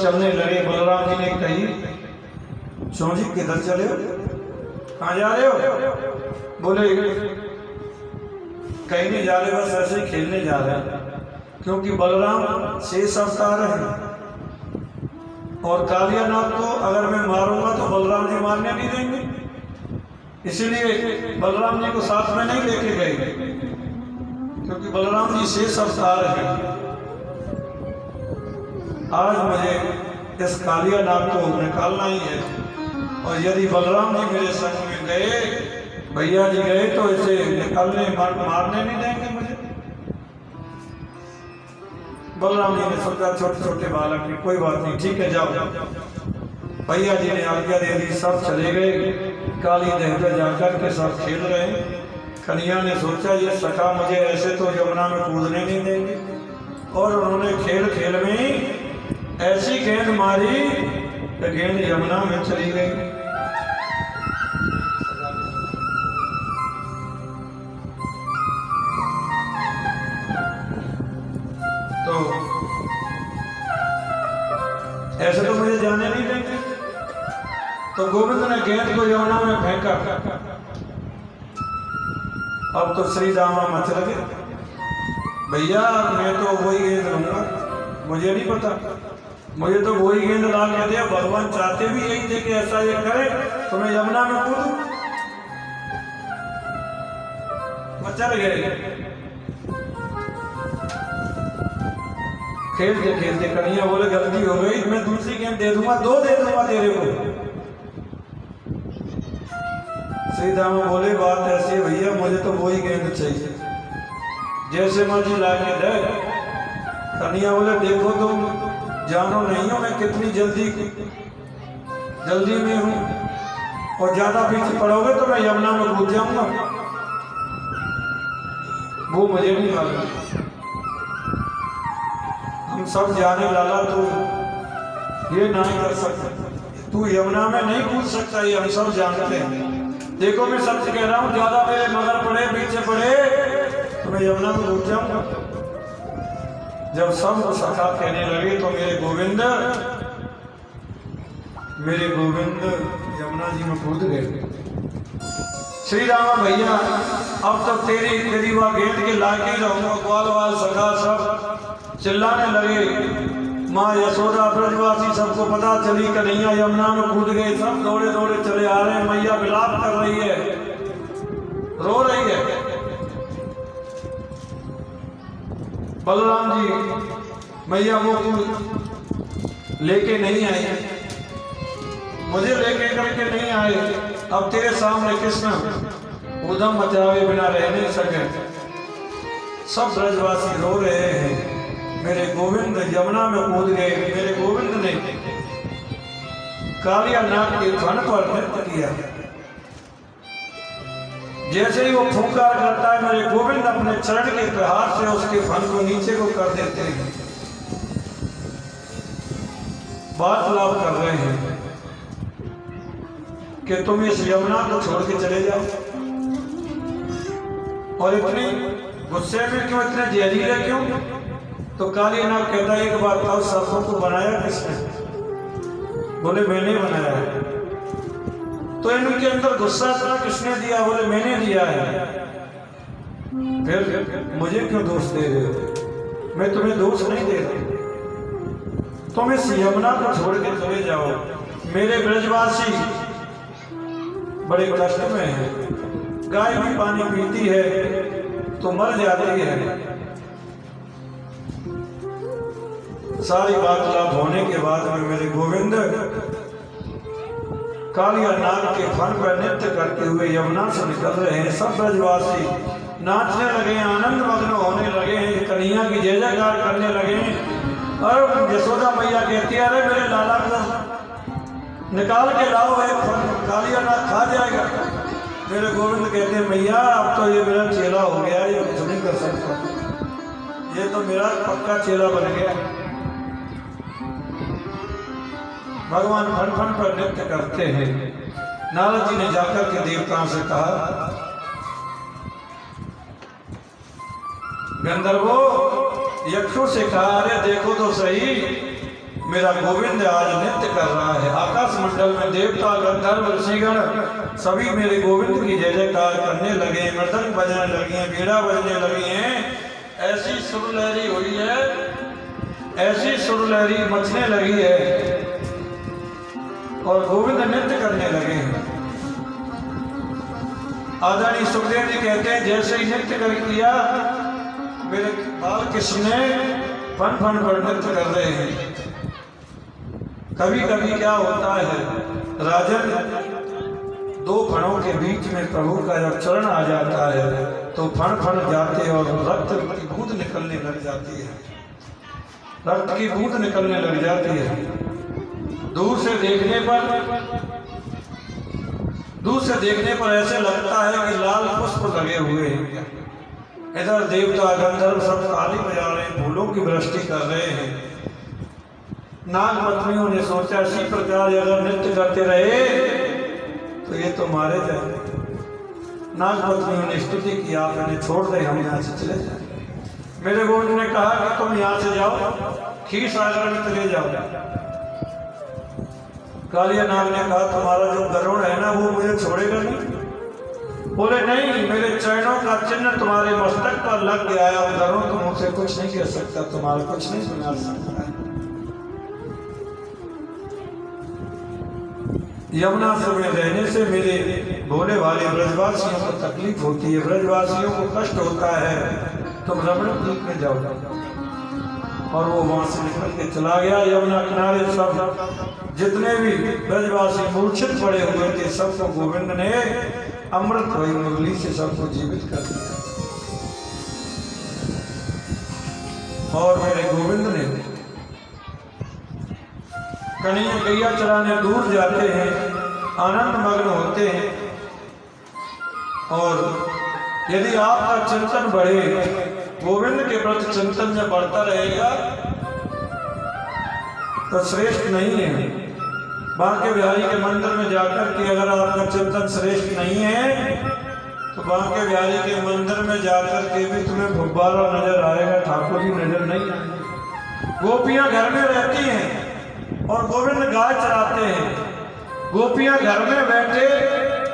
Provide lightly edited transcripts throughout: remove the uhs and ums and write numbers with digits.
चलने लगे। बलराम जी ने कही, क्यों जी किधर चले हो, कहाँ जा रहे हो? बोले कहीं नहीं जा रहे, बस ऐसे ही खेलने जा रहे हैं। क्योंकि बलराम शेष अवतार है और कालिया नाग को अगर मैं मारूंगा तो बलराम जी मारने नहीं देंगे, इसलिए बलराम जी को साथ में नहीं लेके गए, क्योंकि बलराम जी शेष अवतार है। आज मुझे इस कालिया नाग को निकालना ही है, और यदि बलराम जी मेरे संग में गए, भैया जी गए, तो इसे निकालने मारने नहीं देंगे मुझे। बलराम जी ने सोचा छोटे छोटे बालक की कोई बात नहीं, ठीक है जाओ। भैया जी ने आज्ञा दे दी, सब चले गए। काली देह पर जाकर के सब खेल रहे हैं। कन्हैया ने सोचा ये सखा मुझे ऐसे तो यमुना में कूदने नहीं देंगे, और उन्होंने खेल खेल में ही ऐसी गेंद मारी कि गेंद यमुना में चली गई। तो ऐसे तो मुझे जाने नहीं देंगे, तो गोविंद ने गेंद को यमुना में फेंका। अब तो श्री रामा मच लगे, भैया मैं तो वही गेंद लूंगा, मुझे नहीं पता, मुझे तो वही गेंद ला के दे। भगवान चाहते भी यही थे कि ऐसा ये करे तो मैं यमुना में कूदूं। चल गए। खेलते खेलते कन्हैया बोले गलती हो गई, मैं दूसरी गेंद दे दूंगा, दो दे दूंगा तेरे को। श्री राम बोले बात ऐसी है भैया, मुझे तो वही गेंद चाहिए, जैसे मर्जी ला के दे। कन्हैया बोले देखो तुम जानो नहीं हो मैं कितनी जल्दी में हूं, और ज्यादा पीछे पड़ोगे तो मैं यमुना में कूद जाऊंगा, वो मुझे नहीं मालूम। हम सब जाने लाला तू ये नहीं कर सकता, तू यमुना में नहीं कूद सकता, ये हम सब जानते हैं। देखो मैं सच कह रहा हूँ, ज्यादा मेरे मगर पड़े पीछे पड़े तो मैं यमुना में कूद जाऊंगा। जब सब सखा कहने लगे तो मेरे गोविंद यमुना जी में कूद गए। श्री रामा भैया अब तो तेरी वह गेंद के लाके रहूंगा। ग्वाल वाल सखा सब चिल्लाने लगे। माँ यशोदा ब्रजवासी सबको पता चली कन्हैया यमुना में कूद गए। सब दौड़े दौड़े चले आ रहे हैं। मैया विलाप कर रही है, रो रही है। बलराम जी मैया मुझको लेके नहीं आए, मुझे लेके करके नहीं आए। अब तेरे सामने कृष्ण उधम मचावे बिना रह नहीं सके। सब ब्रजवासी रो रहे हैं। मेरे गोविंद यमुना में कूद गए। मेरे गोविंद ने कालिया नाग के फन पर नृत्य किया। जैसे ही वो फुंकार करता है, मेरे गोविंद अपने चरण के प्रहार से उसके फन को नीचे को कर देते हैं। वार्तालाप कर रहे हैं कि तुम इस यमुना को छोड़ के चले जाओ। और इतनी गुस्से में क्यों, इतने जहरीले क्यों? तो कालिया नाग कहता है एक बात बताओ, सर्पों को बनाया किसने? बोले मैंने बनाया है। तो इनके अंदर गुस्सा इतना किसने दिया? बोले मैंने दिया है। फिर मुझे क्यों दोष दे रहे हो? मैं तुम्हें दोष नहीं दे रहा। तुम इस यमुना को छोड़ के चले जाओ। मेरे ब्रजवासी बड़े कष्ट में है। गाय भी पानी पीती है तो मर जाती है। सारी वार्तालाप होने के बाद में मेरे गोविंद कालिया नाग के फन पर नृत्य करते हुए यमुना से निकल रहे हैं। सब ब्रजवासी नाचने लगे, आनंद मग्न होने लगे हैं, कन्हैया की जय जयकार करने लगे हैं। और यशोदा मैया कहती है अरे मेरे लाला को निकाल के लाओ, एक फन कालिया नाग खा जाएगा। मेरे गोविंद कहते हैं मैया अब तो ये मेरा चेला हो गया, ये कुछ नहीं कर सकता, ये तो मेरा पक्का चेला बन गया। भगवान फन फन पर नृत्य करते हैं। नारद जी ने जाकर के देवताओं से कहा गंधर्वों, यक्षों से कहा अरे देखो तो सही, मेरा गोविंद आज नृत्य कर रहा है। आकाश मंडल में देवता गंधर्व ऋषिगण सभी मेरे गोविंद की जय जयकार करने लगे, मृदंग बजने लगी हैं, बीड़ा बजने लगी हैं। ऐसी सुरलहरी हुई है, ऐसी सुरलहरी मचने लगी है और गोविंद नृत्य करने लगे हैं। आदरणीय सुखदेव जी कहते हैं जैसे ही नृत्य कर किया मेरे बाल कृष्ण ने फन फन पर नृत्य कर रहे हैं। कभी कभी क्या होता है राजन, दो फणों के बीच में प्रभु का जब चरण आ जाता है तो फण फण जाते और रक्त की बूंद निकलने लग जाती है, रक्त की बूंद निकलने लग जाती है। दूर से देखने पर ऐसे लगता है कि लाल पुष्प लगे हुए हैं। इधर देवता गंधर्व सब ताली बजा रहे हैं, फूलों की वृष्टि कर रहे हैं। नागपत्नियों ने सोचा इसी प्रकार अगर नृत्य करते रहे तो ये तो मारे जाए। नागपत्नियों ने स्तुति की, आप इन्हें छोड़ दे, हम यहाँ से चले जाए। मेरे गोविंद ने कहा कि तुम यहाँ से जाओ, खीर सागर में चले जाओ। कालिया नाग ने कहा तुम्हारा जो गरुड़ है ना वो मुझे छोड़ेगा नहीं। बोले नहीं, मेरे चरणों का चिन्ह तुम्हारे मस्तक पर लग गया है और गरुड़ तुम मुझसे कुछ नहीं कह सकता, तुम्हारा कुछ नहीं सुना सकता है। यमुना में रहने से मेरे भोले वाले ब्रजवासियों को तकलीफ होती है, ब्रजवासियों को कष्ट होता है, तुम रमण द्वीप में जाओ। और वो वहां से निकल के चला गया। यमुना किनारे सब जितने भी ब्रजवासी मूर्छित पड़े हुए थे सबको गोविंद ने अमृत भरी मुरली से सबको जीवित कर दिया। और मेरे गोविंद ने कन्हैया गैया चराने दूर जाते हैं, आनंद मग्न होते हैं। और यदि आपका चिंतन बढ़े, गोविंद के प्रति चिंतन में बढ़ता रहेगा तो श्रेष्ठ नहीं है। बांके बिहारी के मंदिर में जाकर के अगर आपका चिंतन श्रेष्ठ नहीं है तो बांके बिहारी के मंदिर में जाकर के भी तुम्हें गुब्बारा नजर आएगा, ठाकुर जी नजर नहीं आएंगे। गोपियां घर में रहती हैं और गोविंद गाय चराते हैं। गोपियां घर में बैठे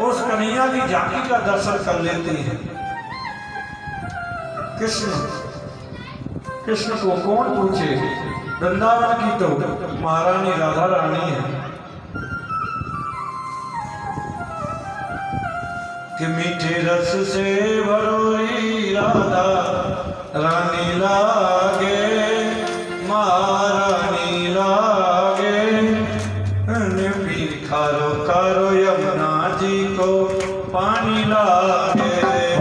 उस कन्हैया की झांकी का दर्शन कर लेती हैं। कृष्ण को कौन पूछे, वृंदावन की तो महारानी राधा रानी है कि मीठे रस से भरोई राधा रानी लागे, महारानी लागे। खारो खारो यमुना जी को पानी लागे,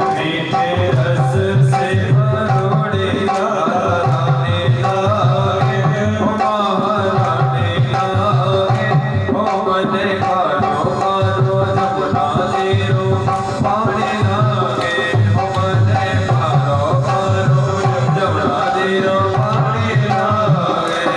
मीठे रस से भरोई राधा रानी लागे, महारानी लागे। ओ मने खारो खारो यमुना जी को पानी लागे, ओ मने खारो खारो यमुना जी को पानी लागे।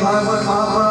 भागवत महापुराण